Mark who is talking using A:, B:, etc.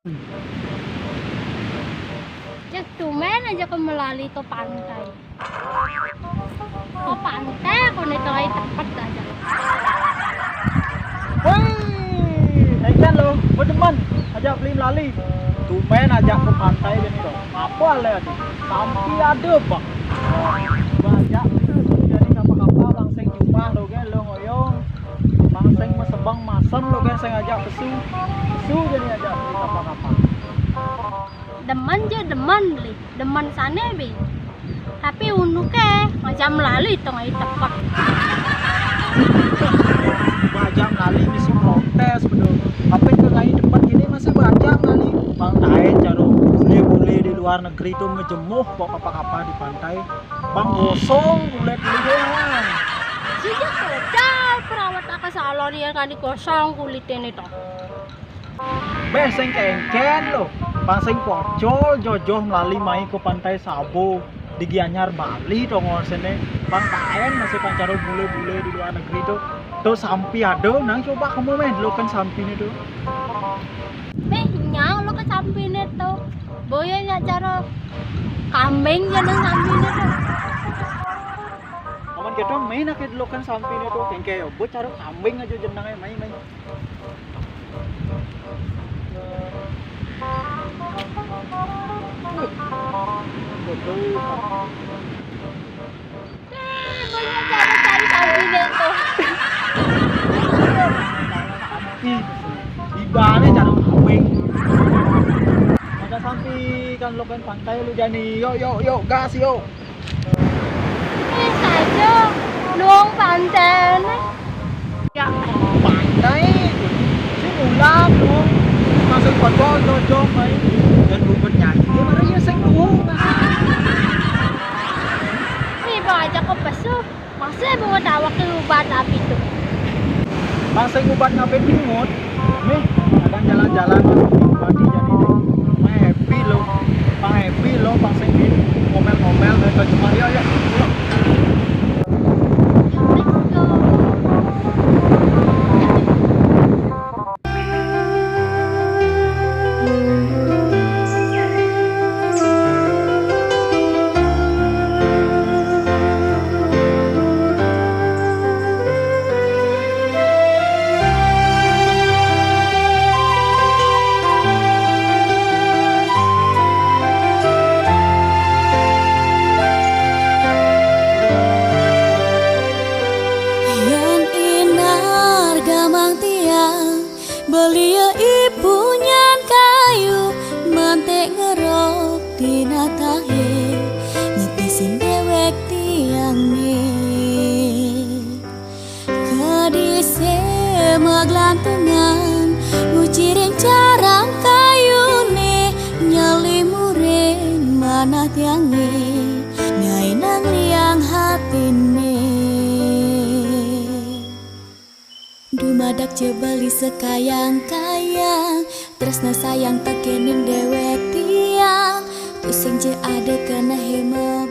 A: Cek cuman aja ke melalui ke pantai. Ke pantai aku nito ay tepat aja.
B: Woi, ikan lo, berdeman, ajak beli melali. Tumen ajak ke pantai jadi dong. Apa le adik? Sampai ada pak. Ajak jadi kapal-kapal langsung jumpa lo kan lo ngoyong. Langsung mesebang masam lo kan saya ajak pesu jadi ajak beli kapal-kapal.
A: Demen je demen beli, demen sana be. Tapi unuke macam melalui itu ay tepat.
B: Bajak melali misi protes betul. Apa itu lain depan ini masih bajak melali. Bang naik jaro boleh di luar negeri itu ngejemuh kok kapal-kapal di pantai. Bang gosong kulit lihat.
A: Sejak kecil perawat aku salon yang kan dikosong kulitnya itu.
B: Beseng kengken lo. Pasing pocol jojoh melali mai ke pantai Sabo di Gianyar Bali dong sini. Bang Taen masih pancaro bule-bule di luar negeri tuh. Tuh sampi ada, nang coba kamu main lo kan sampi itu.
A: Nyang lo ke samping itu. Boyanya cara kambing jangan samping itu.
B: Aman kita main nak lo kan sampi itu kengke yo. Buat cara kambing aja jenangnya main. Betul.
A: Banyak cara cari samping itu.
B: Di mana cara kambing? Ada sampai kan lo kan pantai lu jani. Yuk gas yuk.
A: Saja luang pantai nih. Ya,
B: Pantai si ulam dong. Masuk botol jojoh mai. Dan bukan nyanyi. Mana ya sing luang.
A: ini bawa aja ke pesu. Masa bawa tawa ke obat api itu.
B: Bang sing ubat ngapain bingut. Nih, kadang jalan-jalan mati jadi deh. Happy lo, bang sing ngomel-ngomel ke cemar ya.
A: Let's go.
C: Yang inar gamang tiang belia ibunya kayu mantek ngerok dinatahe nyetisin dewek tiang kedise maglantungan ngucirin carang kayu nyalimurin mana tiange nyai nang liang hatine dumadak cebali sekayang-kayang tresna sayang tekenin dewek tiang pusing je ada kena hema